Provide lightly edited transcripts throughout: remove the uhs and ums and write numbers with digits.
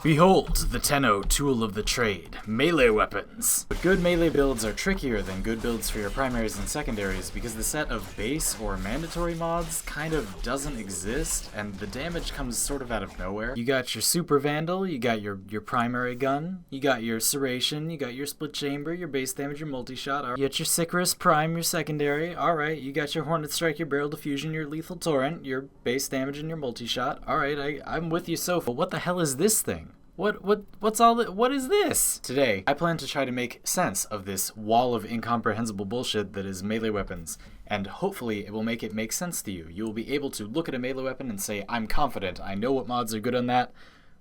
Behold, the Tenno tool of the trade, melee weapons. But good melee builds are trickier than good builds for your primaries and secondaries because the set of base or mandatory mods kind of doesn't exist, and the damage comes sort of out of nowhere. You got your Super Vandal, you got your primary gun, you got your Serration, you got your Split Chamber, your base damage, your multi-shot, you got your Sicarus Prime, your secondary, alright, you got your Hornet Strike, your Barrel Diffusion, your Lethal Torrent, your base damage, and your multi-shot. Alright, I'm with you so far. What the hell is this thing? What is this? Today, I plan to try to make sense of this wall of incomprehensible bullshit that is melee weapons, and hopefully it will make it make sense to you. You will be able to look at a melee weapon and say, I'm confident, I know what mods are good on that.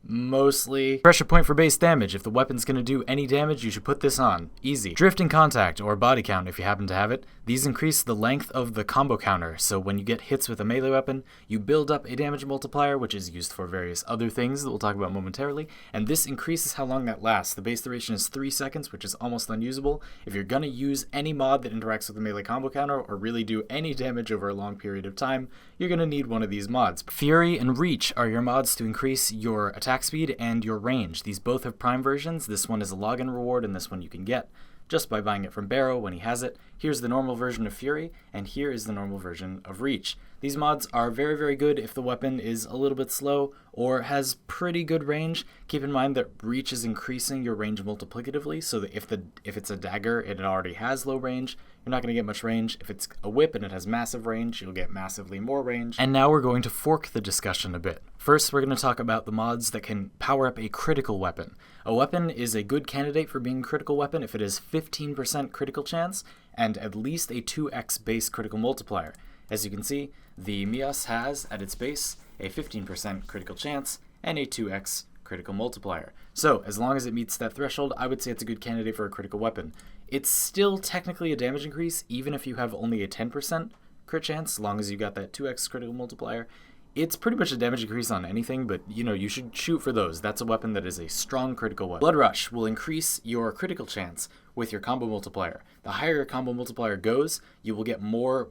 Mostly. Pressure point for base damage. If the weapon's gonna do any damage, you should put this on. Easy. Drifting contact, or body count if you happen to have it. These increase the length of the combo counter, so when you get hits with a melee weapon, you build up a damage multiplier, which is used for various other things that we'll talk about momentarily, and this increases how long that lasts. The base duration is 3 seconds, which is almost unusable. If you're gonna use any mod that interacts with the melee combo counter, or really do any damage over a long period of time, you're gonna need one of these mods. Fury and Reach are your mods to increase your attack speed and your range. These both have prime versions. This one is a login reward, and this one you can get just by buying it from Barrow when he has it. Here's the normal version of Fury, and here is the normal version of Reach. These mods are very, very good if the weapon is a little bit slow or has pretty good range. Keep in mind that Reach is increasing your range multiplicatively, so that if it's a dagger and it already has low range, you're not going to get much range. If it's a whip and it has massive range, you'll get massively more range. And now we're going to fork the discussion a bit. First, we're going to talk about the mods that can power up a critical weapon. A weapon is a good candidate for being a critical weapon if it has 15% critical chance and at least a 2x base critical multiplier. As you can see, the Mias has, at its base, a 15% critical chance and a 2x critical multiplier. So, as long as it meets that threshold, I would say it's a good candidate for a critical weapon. It's still technically a damage increase, even if you have only a 10% crit chance, as long as you got that 2x critical multiplier. It's pretty much a damage increase on anything, but you should shoot for those. That's a weapon that is a strong critical weapon. Blood Rush will increase your critical chance with your combo multiplier. The higher your combo multiplier goes, you will get more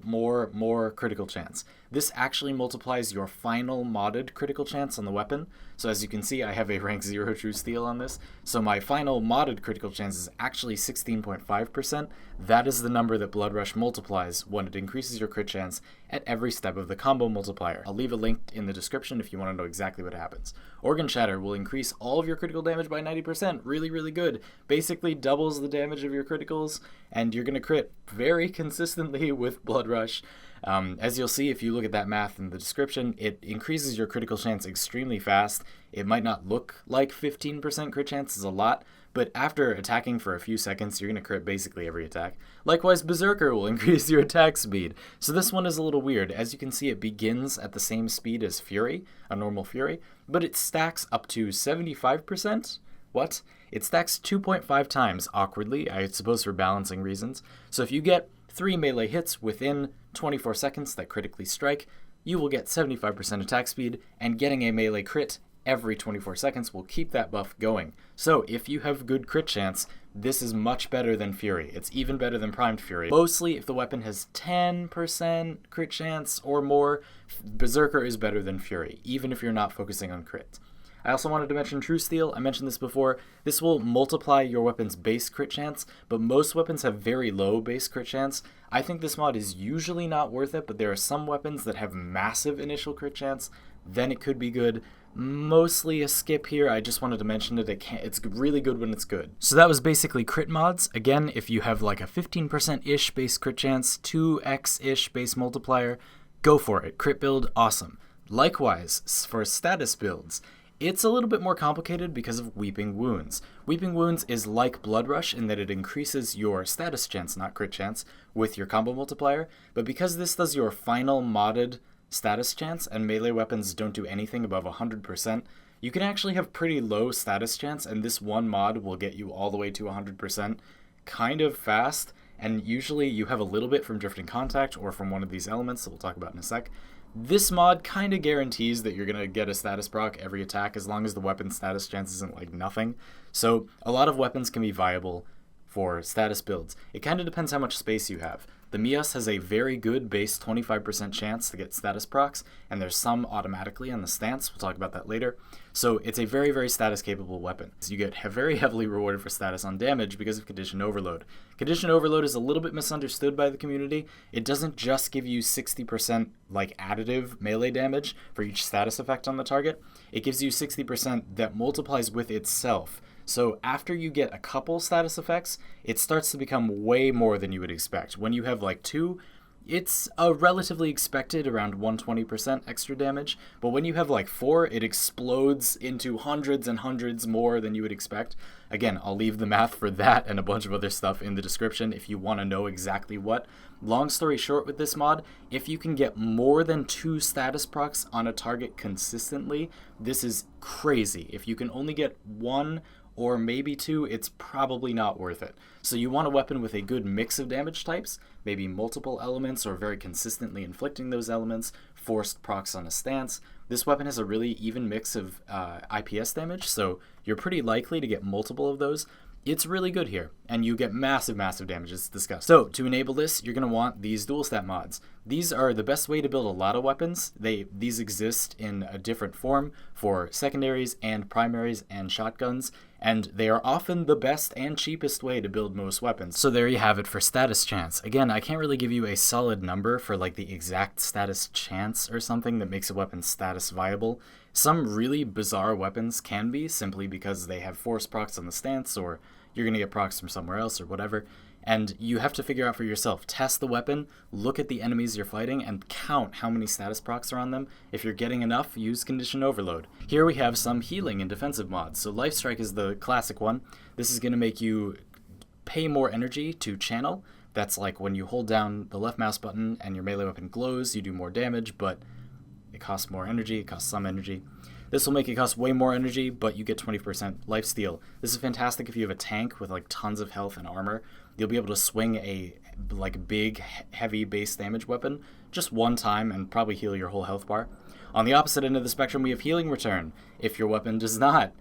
critical chance. This actually multiplies your final modded critical chance on the weapon. So as you can see, I have a rank 0 true steel on this. So my final modded critical chance is actually 16.5%. That is the number that Blood Rush multiplies when it increases your crit chance at every step of the combo multiplier. I'll leave a link in the description if you want to know exactly what happens. Organ Shatter will increase all of your critical damage by 90%. Really, really good. Basically doubles the damage of your criticals, and you're going to crit very consistently with Blood Rush. As you'll see if you look at that math in the description, it increases your critical chance extremely fast. It might not look like 15% crit chance is a lot, but after attacking for a few seconds, you're going to crit basically every attack. Likewise, Berserker will increase your attack speed. So this one is a little weird. As you can see, it begins at the same speed as Fury, a normal Fury, but it stacks up to 75%. What? It stacks 2.5 times, awkwardly, I suppose for balancing reasons. So if you get 3 melee hits within 24 seconds that critically strike, you will get 75% attack speed, and getting a melee crit every 24 seconds will keep that buff going. So if you have good crit chance, this is much better than Fury. It's even better than Primed Fury. Mostly if the weapon has 10% crit chance or more, Berserker is better than Fury, even if you're not focusing on crit. I also wanted to mention True Steel. I mentioned this before. This will multiply your weapon's base crit chance, but most weapons have very low base crit chance. I think this mod is usually not worth it, but there are some weapons that have massive initial crit chance. Then it could be good. Mostly a skip here. I just wanted to mention it. It's really good when it's good. So that was basically crit mods. Again, if you have like a 15%-ish base crit chance, 2x-ish base multiplier, go for it. Crit build, awesome. Likewise, for status builds, it's a little bit more complicated because of Weeping Wounds. Weeping Wounds is like Blood Rush in that it increases your status chance, not crit chance, with your combo multiplier, but because this does your final modded status chance and melee weapons don't do anything above 100%, you can actually have pretty low status chance, and this one mod will get you all the way to 100% kind of fast, and usually you have a little bit from Drifting Contact or from one of these elements that we'll talk about in a sec. This mod kind of guarantees that you're going to get a status proc every attack as long as the weapon status chance isn't like nothing. So a lot of weapons can be viable for status builds. It kind of depends how much space you have. The Mios has a very good base 25% chance to get status procs, and there's some automatically on the stance. We'll talk about that later. So it's a very, very status capable weapon. So you get very heavily rewarded for status on damage because of Condition Overload. Condition Overload is a little bit misunderstood by the community. It doesn't just give you 60% like additive melee damage for each status effect on the target. It gives you 60% that multiplies with itself. So after you get a couple status effects, it starts to become way more than you would expect. When you have like 2, it's a relatively expected around 120% extra damage, but when you have like 4, it explodes into hundreds and hundreds more than you would expect. Again, I'll leave the math for that and a bunch of other stuff in the description if you want to know exactly what. Long story short with this mod, if you can get more than 2 status procs on a target consistently, this is crazy. If you can only get 1 or maybe 2, it's probably not worth it. So you want a weapon with a good mix of damage types, maybe multiple elements or very consistently inflicting those elements, forced procs on a stance. This weapon has a really even mix of IPS damage, so you're pretty likely to get multiple of those. It's really good here, and you get massive, massive damage, as discussed. So, to enable this, you're going to want these dual stat mods. These are the best way to build a lot of weapons. These exist in a different form for secondaries and primaries and shotguns, and they are often the best and cheapest way to build most weapons. So there you have it for status chance. Again, I can't really give you a solid number for like the exact status chance or something that makes a weapon status viable. Some really bizarre weapons can be, simply because they have force procs on the stance, or you're going to get procs from somewhere else or whatever, and you have to figure out for yourself. Test the weapon, look at the enemies you're fighting, and count how many status procs are on them. If you're getting enough, use Condition Overload. Here we have some healing and defensive mods. So Life Strike is the classic one. This is going to make you pay more energy to channel. That's like when you hold down the left mouse button and your melee weapon glows, you do more damage, but it costs more energy, it costs some energy. This will make it cost way more energy, but you get 20% lifesteal. This is fantastic if you have a tank with like tons of health and armor. You'll be able to swing a like big, heavy base damage weapon just one time and probably heal your whole health bar. On the opposite end of the spectrum, we have Healing Return. If your weapon does not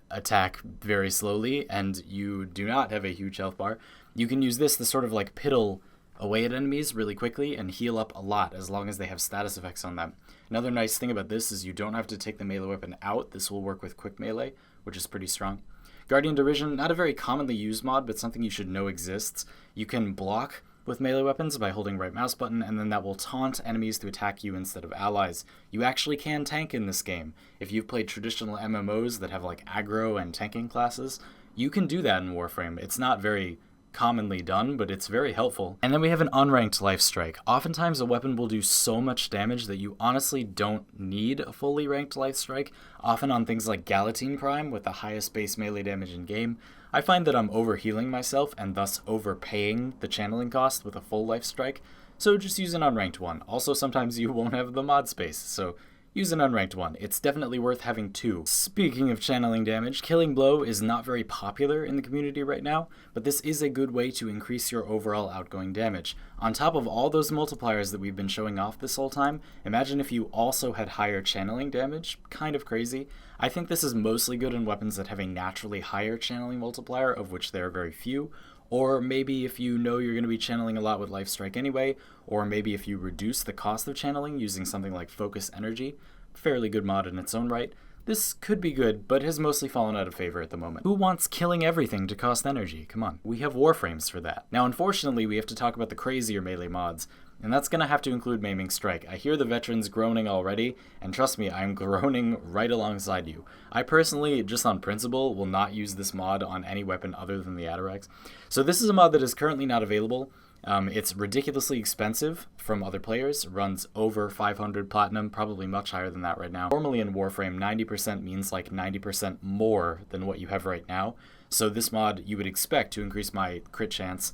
attack very slowly and you do not have a huge health bar, you can use this to sort of like piddle away at enemies really quickly and heal up a lot as long as they have status effects on them. Another nice thing about this is you don't have to take the melee weapon out. This will work with quick melee, which is pretty strong. Guardian Derision, not a very commonly used mod, but something you should know exists. You can block with melee weapons by holding right mouse button, and then that will taunt enemies to attack you instead of allies. You actually can tank in this game. If you've played traditional MMOs that have like aggro and tanking classes, you can do that in Warframe. It's not very commonly done, but it's very helpful. And then we have an unranked Life Strike. Oftentimes a weapon will do so much damage that you honestly don't need a fully ranked Life Strike. Often on things like Galatine Prime with the highest base melee damage in game, I find that I'm overhealing myself and thus overpaying the channeling cost with a full Life Strike, so just use an unranked one. Also, sometimes you won't have the mod space, so use an unranked one. It's definitely worth having 2. Speaking of channeling damage, Killing Blow is not very popular in the community right now, but this is a good way to increase your overall outgoing damage. On top of all those multipliers that we've been showing off this whole time, imagine if you also had higher channeling damage. Kind of crazy. I think this is mostly good in weapons that have a naturally higher channeling multiplier, of which there are very few. Or maybe if you know you're going to be channeling a lot with Life Strike anyway, or maybe if you reduce the cost of channeling using something like Focus Energy, fairly good mod in its own right. This could be good, but has mostly fallen out of favor at the moment. Who wants killing everything to cost energy? Come on. We have Warframes for that. Now, unfortunately, we have to talk about the crazier melee mods, and that's going to have to include Maiming Strike. I hear the veterans groaning already, and trust me, I'm groaning right alongside you. I personally, just on principle, will not use this mod on any weapon other than the Atarex. So this is a mod that is currently not available. It's ridiculously expensive from other players, runs over 500 platinum, probably much higher than that right now. Normally in Warframe, 90% means like 90% more than what you have right now. So this mod you would expect to increase my crit chance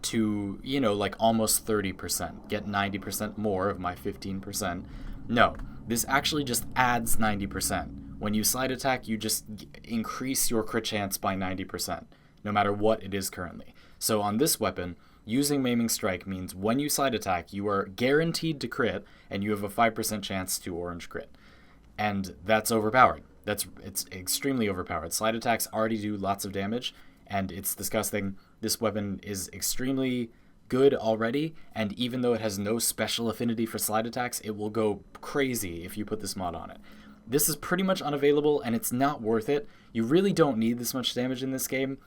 to, you know, like almost 30%, get 90% more of my 15%. No, this actually just adds 90%. When you slide attack, you just increase your crit chance by 90%, no matter what it is currently. So on this weapon, using Maiming Strike means when you slide attack, you are guaranteed to crit, and you have a 5% chance to orange crit. And that's overpowered. It's extremely overpowered. Slide attacks already do lots of damage, and it's disgusting. This weapon is extremely good already, and even though it has no special affinity for slide attacks, it will go crazy if you put this mod on it. This is pretty much unavailable, and it's not worth it. You really don't need this much damage in this game.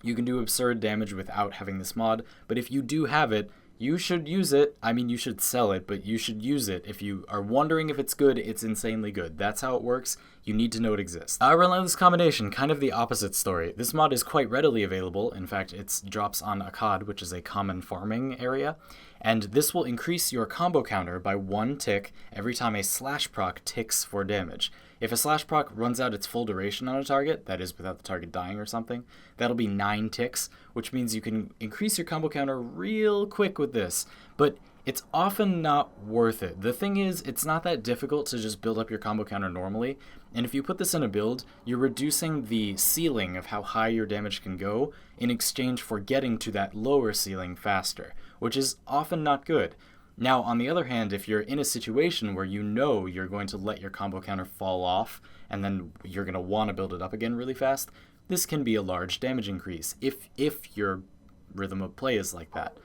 You can do absurd damage without having this mod, but if you do have it, you should use it. I mean, you should sell it, but you should use it. If you are wondering if it's good, it's insanely good. That's how it works. You need to know it exists. Relentless Combination, kind of the opposite story. This mod is quite readily available. In fact, it drops on Akkad, which is a common farming area, and this will increase your combo counter by 1 tick every time a slash proc ticks for damage. If a slash proc runs out its full duration on a target, that is without the target dying or something, that'll be 9 ticks, which means you can increase your combo counter real quick with this, but it's often not worth it. The thing is, it's not that difficult to just build up your combo counter normally, and if you put this in a build, you're reducing the ceiling of how high your damage can go in exchange for getting to that lower ceiling faster, which is often not good. Now, on the other hand, if you're in a situation where you know you're going to let your combo counter fall off, and then you're going to want to build it up again really fast, this can be a large damage increase, if your rhythm of play is like that.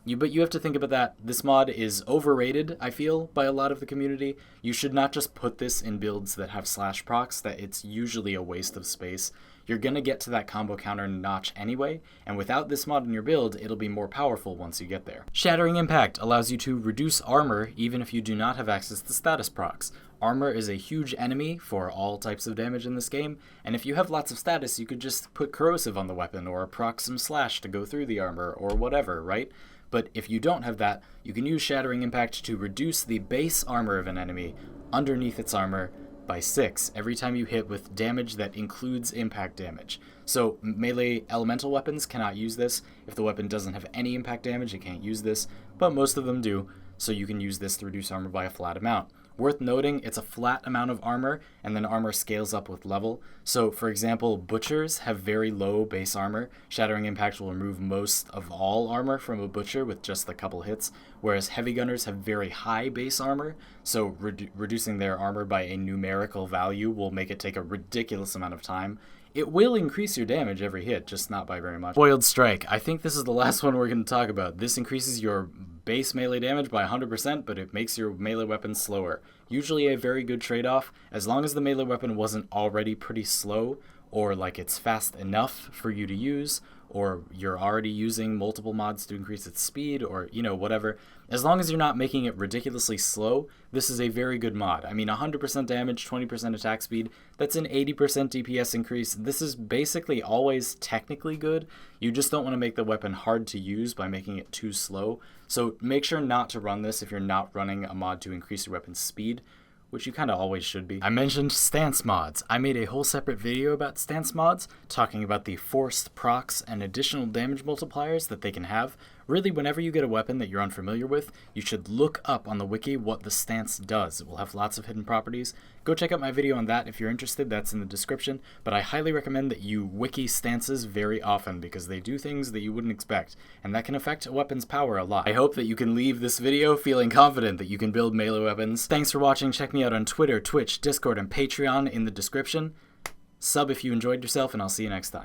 But you have to think about that. This mod is overrated, I feel, by a lot of the community. You should not just put this in builds that have slash procs, that it's usually a waste of space. You're going to get to that combo counter notch anyway, and without this mod in your build, it'll be more powerful once you get there. Shattering Impact allows you to reduce armor even if you do not have access to status procs. Armor is a huge enemy for all types of damage in this game, and if you have lots of status, you could just put corrosive on the weapon, or proc some slash to go through the armor, or whatever, right? But if you don't have that, you can use Shattering Impact to reduce the base armor of an enemy underneath its armor by 6 every time you hit with damage that includes impact damage. So melee elemental weapons cannot use this. If the weapon doesn't have any impact damage, it can't use this, but most of them do, so you can use this to reduce armor by a flat amount. Worth noting, it's a flat amount of armor, and then armor scales up with level. So, for example, Butchers have very low base armor. Shattering Impact will remove most of all armor from a Butcher with just a couple hits, whereas Heavy Gunners have very high base armor, so reducing their armor by a numerical value will make it take a ridiculous amount of time. It will increase your damage every hit, just not by very much. Foiled Strike. I think this is the last one we're going to talk about. This increases your base melee damage by 100%, but it makes your melee weapon slower. Usually a very good trade-off, as long as the melee weapon wasn't already pretty slow, or like it's fast enough for you to use, or you're already using multiple mods to increase its speed, or, you know, whatever. As long as you're not making it ridiculously slow, this is a very good mod. I mean, 100% damage, 20% attack speed, that's an 80% DPS increase. This is basically always technically good. You just don't want to make the weapon hard to use by making it too slow. So make sure not to run this if you're not running a mod to increase your weapon's speed, which you kind of always should be. I mentioned stance mods. I made a whole separate video about stance mods, talking about the forced procs and additional damage multipliers that they can have. Really, whenever you get a weapon that you're unfamiliar with, you should look up on the wiki what the stance does. It will have lots of hidden properties. Go check out my video on that if you're interested, that's in the description, but I highly recommend that you wiki stances very often because they do things that you wouldn't expect, and that can affect a weapon's power a lot. I hope that you can leave this video feeling confident that you can build melee weapons. Thanks for watching. Check me out on Twitter, Twitch, Discord, and Patreon in the description. Sub if you enjoyed yourself, and I'll see you next time.